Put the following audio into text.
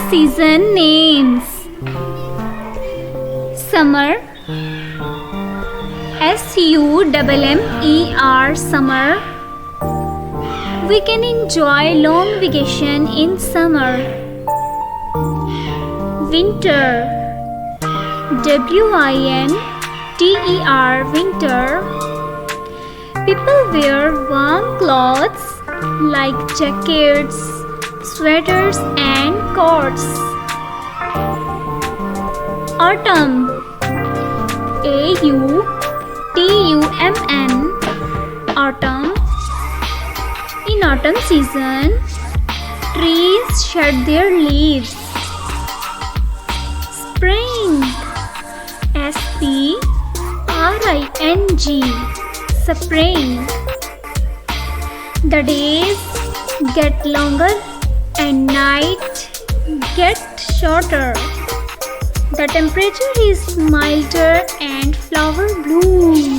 Season names: Summer, SUMMER, summer. We can enjoy long vacation in summer. Winter, WINTER, winter. People wear warm clothes like jackets, sweaters and coats. Autumn, AUTUMN, autumn. In autumn season, trees shed their leaves. Spring, SPRING, spring. The days get longer and night get shorter. The temperature is milder and flower bloom.